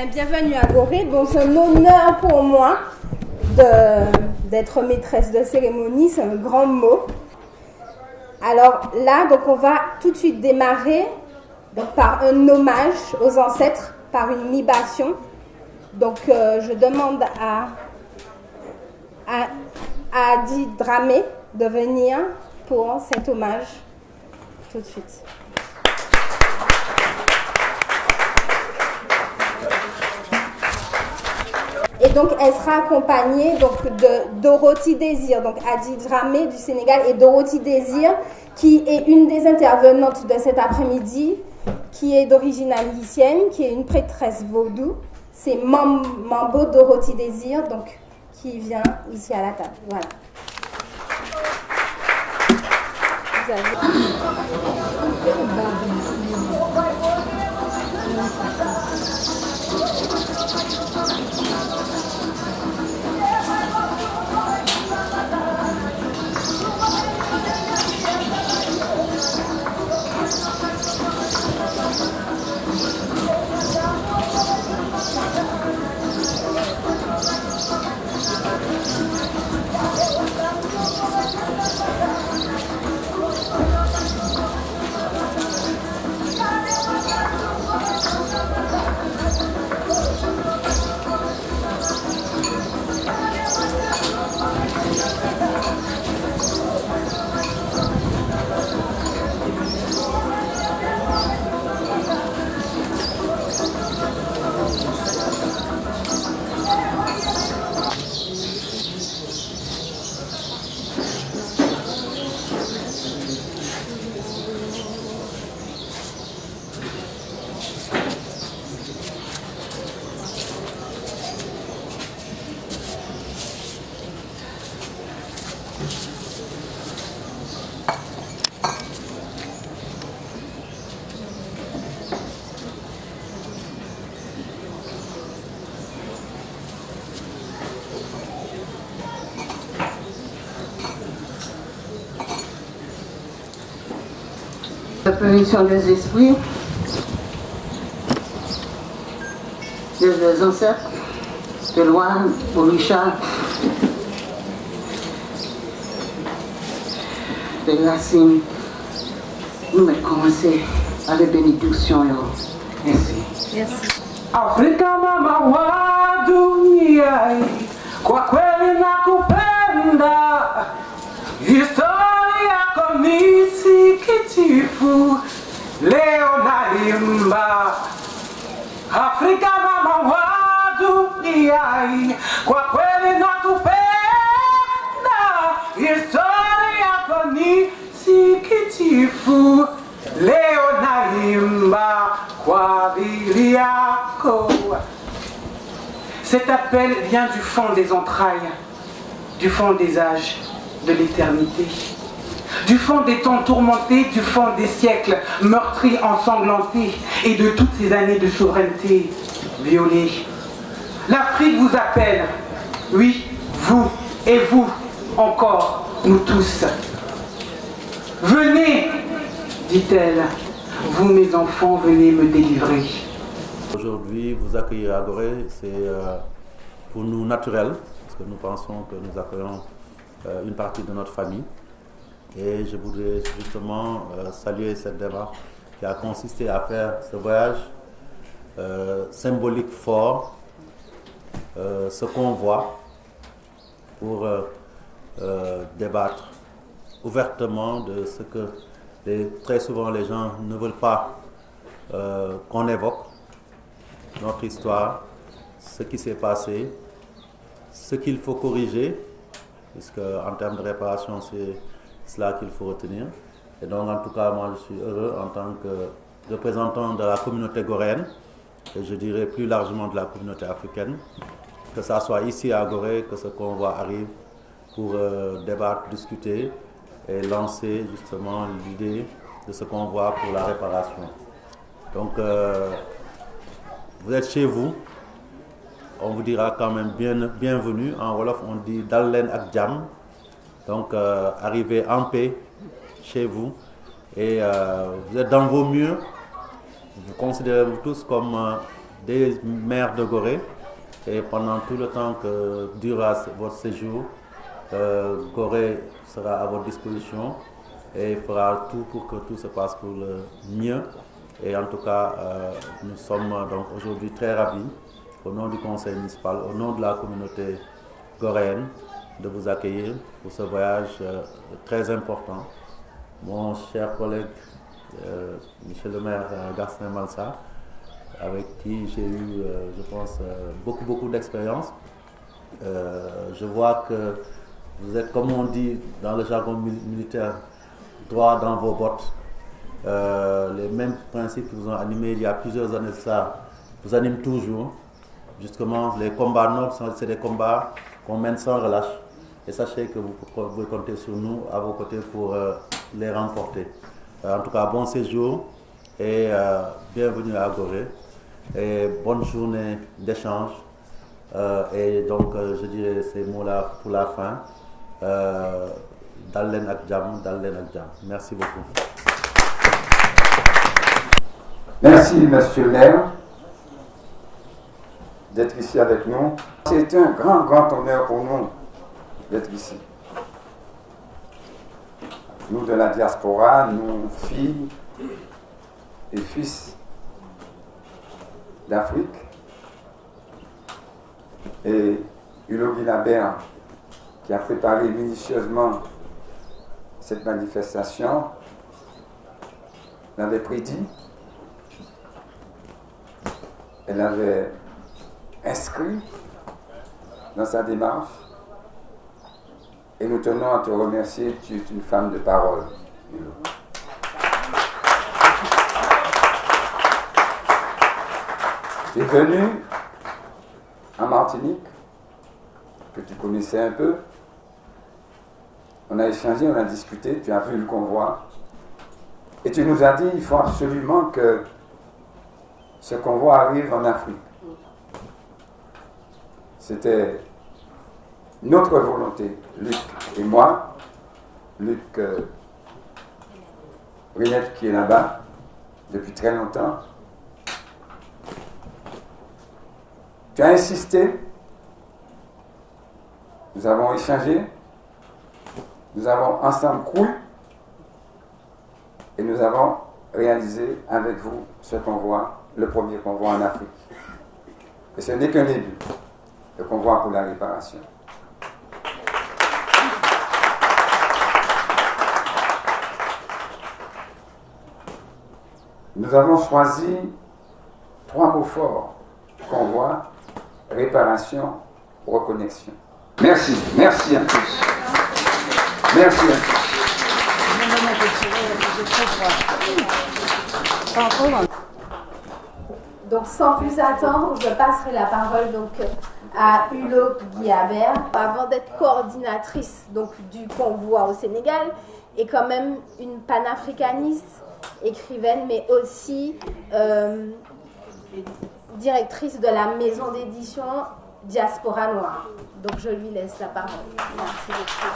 Bienvenue à Gorée. Bon, c'est un honneur pour moi d'être maîtresse de cérémonie, c'est un grand mot. Alors là, donc on va tout de suite démarrer par un hommage aux ancêtres, par une libation. Donc je demande à Adi Dramé de venir pour cet hommage tout de suite. Et donc, elle sera accompagnée de Dorothy Désir, donc Adi Dramé du Sénégal, et Dorothy Désir, qui est une des intervenantes de cet après-midi, qui est d'origine haïtienne, qui est une prêtresse vaudou. C'est Mambo Dorothy Désir, donc, qui vient ici à la table. Voilà. Vous avez... La permission des esprits, des ancêtres, de Loire, Richard, des racines. Nous allons commencer à la bénédiction. Merci. Merci. Afrika mama wa dunia, kwa kweli nakupenda. Historia yako ni sikitifu, leo naimba. Afrika mama wa dunia, kwa kweli nakupenda. Historia yako ni sikitifu, leo naimba kwa ajili yako. Cet appel vient du fond des entrailles, du fond des âges, de l'éternité, du fond des temps tourmentés, du fond des siècles meurtris, ensanglantés, et de toutes ces années de souveraineté violée. L'Afrique vous appelle, oui, vous et vous encore, nous tous. Venez, dit-elle, vous mes enfants, venez me délivrer. Aujourd'hui, vous accueillir à Gorée, c'est pour nous naturel, parce que nous pensons que nous accueillons une partie de notre famille. Et je voudrais justement saluer cette démarche qui a consisté à faire ce voyage symbolique fort, ce convoi, pour débattre ouvertement de ce que très souvent les gens ne veulent pas qu'on évoque, notre histoire, ce qui s'est passé, ce qu'il faut corriger, puisque en termes de réparation, c'est cela qu'il faut retenir. Et donc, en tout cas, moi, je suis heureux en tant que représentant de la communauté goréenne, et je dirais plus largement de la communauté africaine, que ça soit ici à Gorée, que ce convoi arrive pour débattre, discuter et lancer justement l'idée de ce convoi pour la réparation. Donc, vous êtes chez vous. On vous dira quand même bienvenue. En Wolof, on dit Dallen ak Jam. Donc, arrivez en paix chez vous. Et vous êtes dans vos murs. Vous considérez-vous tous comme des maires de Gorée. Et pendant tout le temps que durera votre séjour, Gorée sera à votre disposition et fera tout pour que tout se passe pour le mieux. Et en tout cas, nous sommes donc aujourd'hui très ravis, au nom du conseil municipal, au nom de la communauté goréenne, de vous accueillir pour ce voyage très important. Mon cher collègue, monsieur le maire Garcin Malsa, avec qui j'ai eu, je pense, beaucoup d'expérience. Je vois que vous êtes, comme on dit dans le jargon militaire, droit dans vos bottes. Les mêmes principes qui vous ont animés il y a plusieurs années de ça vous animent toujours. Justement, les combats nobles, c'est des combats qu'on mène sans relâche. Et sachez que vous pouvez compter sur nous, à vos côtés, pour les remporter. En tout cas, bon séjour et bienvenue à Gorée. Et bonne journée d'échange. Et donc, je dirais ces mots-là pour la fin. Dal leen ak jàmm, dal leen ak jàmm. Merci beaucoup. Merci, monsieur le maire, d'être ici avec nous. C'est un grand honneur pour nous d'être ici. Nous de la diaspora, nous, filles et fils d'Afrique, et Hulot Guilabert, qui a préparé minutieusement cette manifestation, l'avait prédit. Elle avait inscrit dans sa démarche. Et nous tenons à te remercier, tu es une femme de parole. Tu es venue en Martinique, que tu connaissais un peu. On a échangé, on a discuté, tu as vu le convoi. Et tu nous as dit, il faut absolument que ce convoi arrive en Afrique. C'était notre volonté, Luc et moi. Luc Rinette qui est là-bas depuis très longtemps. Tu as insisté. Nous avons échangé. Nous avons ensemble couru. Et nous avons réalisé avec vous ce convoi, le premier convoi en Afrique. Et ce n'est qu'un début, le convoi pour la réparation. Nous avons choisi 3 mots forts: convoi, réparation, reconnexion. Merci, merci à tous. Merci à tous. Donc sans plus attendre, je passerai la parole donc à Hulot Guilabert. Avant d'être coordinatrice donc, du convoi au Sénégal, et quand même une panafricaniste, écrivaine, mais aussi directrice de la maison d'édition Diaspora Noire. Donc je lui laisse la parole. Merci beaucoup.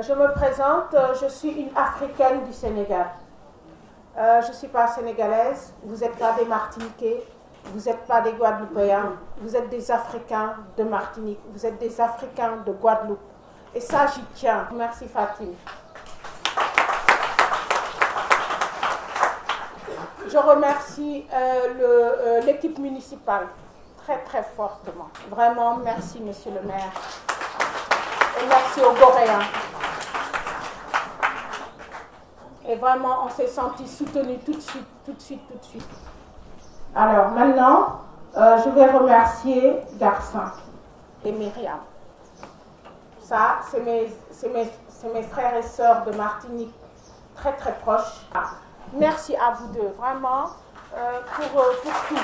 Je me présente, je suis une Africaine du Sénégal. Je ne suis pas sénégalaise, vous n'êtes pas des Martiniquais, vous n'êtes pas des Guadeloupéens, vous êtes des Africains de Martinique, vous êtes des Africains de Guadeloupe. Et ça, j'y tiens. Merci Fatim. Je remercie l'équipe municipale très fortement. Vraiment, merci monsieur le maire. Et merci aux Goréens. Et vraiment, on s'est senti soutenu tout de suite. Alors maintenant, je vais remercier Garcin et Myriam. Ça, c'est mes frères et sœurs de Martinique, très proches. Merci à vous deux, vraiment, pour tout.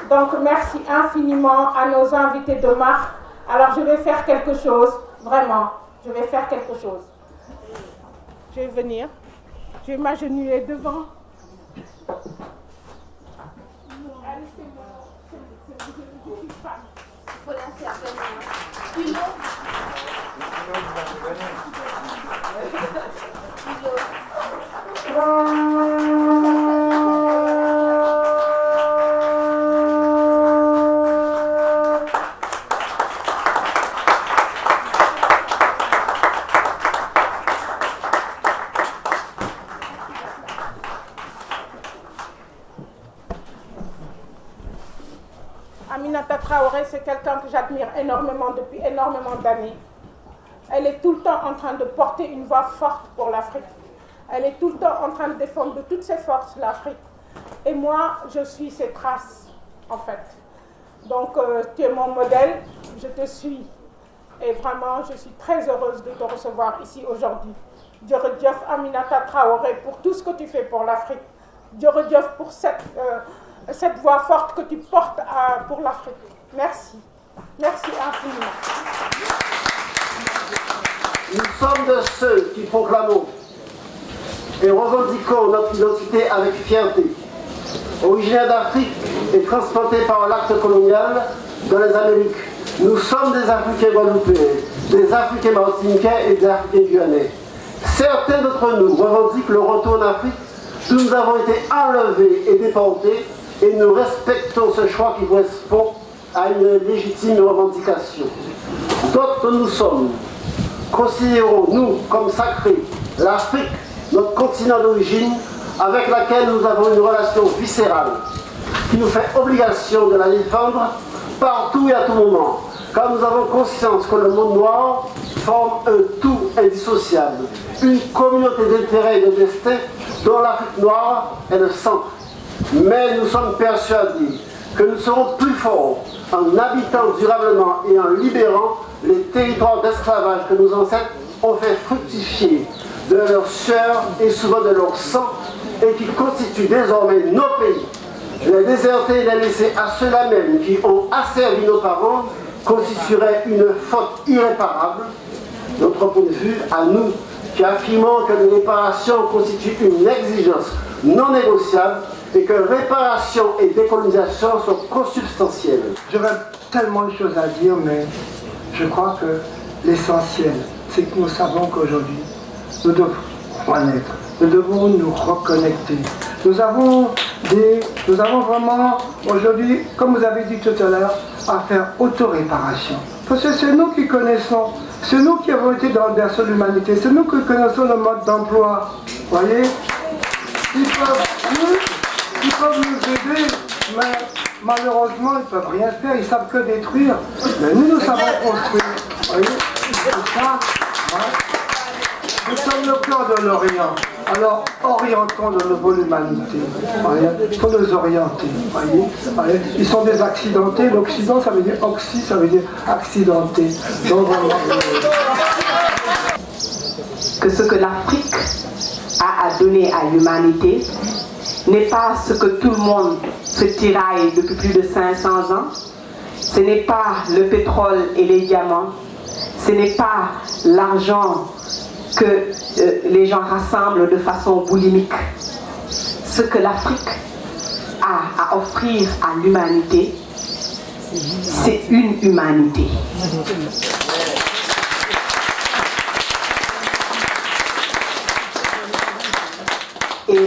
Donc, merci infiniment à nos invités de marque. Alors, je vais faire quelque chose, vraiment, je vais faire quelque chose. Je vais venir, je vais m'agenouiller devant. Allez, c'est moi, je suis fan. Il faut l'intervenir. Aminata Traoré, c'est quelqu'un que j'admire énormément depuis énormément d'années. Elle est tout le temps en train de porter une voix forte pour l'Afrique. Elle est tout le temps en train de défendre de toutes ses forces l'Afrique. Et moi, je suis ses traces, en fait. Donc, tu es mon modèle, je te suis. Et vraiment, je suis très heureuse de te recevoir ici aujourd'hui. Djeredjef Aminata Traoré, pour tout ce que tu fais pour l'Afrique. Djeredjef pour cette voix forte que tu portes pour l'Afrique. Merci. Merci infiniment. Nous sommes de ceux qui proclamons et revendiquons notre identité avec fierté. Originaire d'Afrique et transplantés par l'acte colonial dans les Amériques, nous sommes des Africains guadeloupéens, des Africains martiniquais et des Africains guyanais. Certains d'entre nous revendiquent le retour en Afrique où nous avons été enlevés et déportés, et nous respectons ce choix qui correspond à une légitime revendication. D'autres nous sommes, considérons-nous comme sacrés l'Afrique, notre continent d'origine, avec laquelle nous avons une relation viscérale, qui nous fait obligation de la défendre partout et à tout moment, car nous avons conscience que le monde noir forme un tout indissociable, une communauté d'intérêts et de destin dont l'Afrique noire est le centre. Mais nous sommes persuadés que nous serons plus forts en habitant durablement et en libérant les territoires d'esclavage que nos ancêtres ont fait fructifier de leur sueur et souvent de leur sang et qui constituent désormais nos pays. Les déserter et les laisser à ceux-là même qui ont asservi nos parents constituerait une faute irréparable. Notre point de vue, à nous, qui affirmons que les réparations constituent une exigence non négociable et que réparation et décolonisation sont consubstantielles. J'aurais tellement de choses à dire, mais je crois que l'essentiel, c'est que nous savons qu'aujourd'hui, nous devons en être. Nous devons nous reconnecter. Nous avons vraiment, aujourd'hui, comme vous avez dit tout à l'heure, à faire autoréparation. Parce que c'est nous qui connaissons, c'est nous qui avons été dans le berceau de l'humanité, c'est nous qui connaissons le mode d'emploi. Vous voyez, ils peuvent nous aider, mais malheureusement, ils ne peuvent rien faire, ils ne savent que détruire. Mais nous savons construire. Vous voyez, c'est ça. Ouais. Nous sommes le cœur de l'Orient. Alors, orientons de nouveau l'humanité. Il faut nous orienter. Voyez. Ils sont des accidentés. L'Occident, ça veut dire oxy, ça veut dire accidenté. Donc, vraiment, que ce que l'Afrique a à donner à l'humanité n'est pas ce que tout le monde se tiraille depuis plus de 500 ans. Ce n'est pas le pétrole et les diamants. Ce n'est pas l'argent que les gens rassemblent de façon boulimique. Ce que l'Afrique a à offrir à l'humanité, c'est une humanité. Et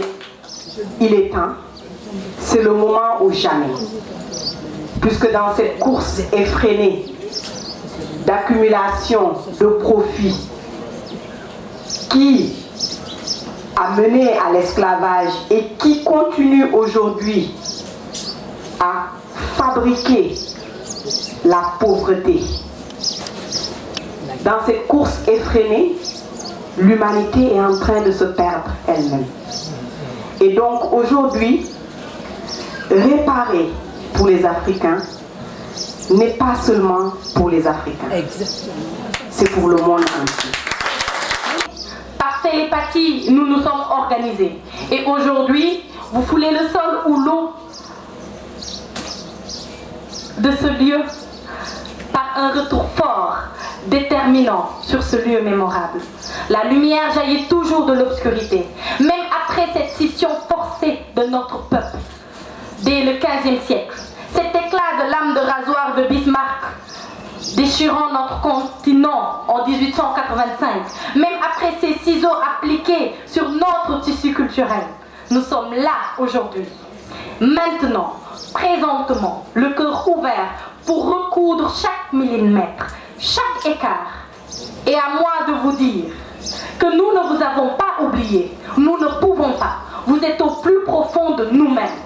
il est temps, c'est le moment ou jamais, puisque dans cette course effrénée d'accumulation de profits qui a mené à l'esclavage et qui continue aujourd'hui à fabriquer la pauvreté. Dans cette course effrénée, l'humanité est en train de se perdre elle-même. Et donc aujourd'hui, réparer pour les Africains n'est pas seulement pour les Africains. C'est pour le monde entier. Par télépathie, nous nous sommes organisés. Et aujourd'hui, vous foulez le sol ou l'eau de ce lieu par un retour fort, déterminant sur ce lieu mémorable. La lumière jaillit toujours de l'obscurité, même après cette scission forcée de notre peuple. Dès le XVe siècle, cet éclat de lame de rasoir de Bismarck, déchirant notre continent en 1885, même après ces ciseaux appliqués culturelle. Nous sommes là aujourd'hui. Maintenant, présentement, le cœur ouvert pour recoudre chaque millimètre, chaque écart. Et à moi de vous dire que nous ne vous avons pas oublié. Nous ne pouvons pas. Vous êtes au plus profond de nous-mêmes.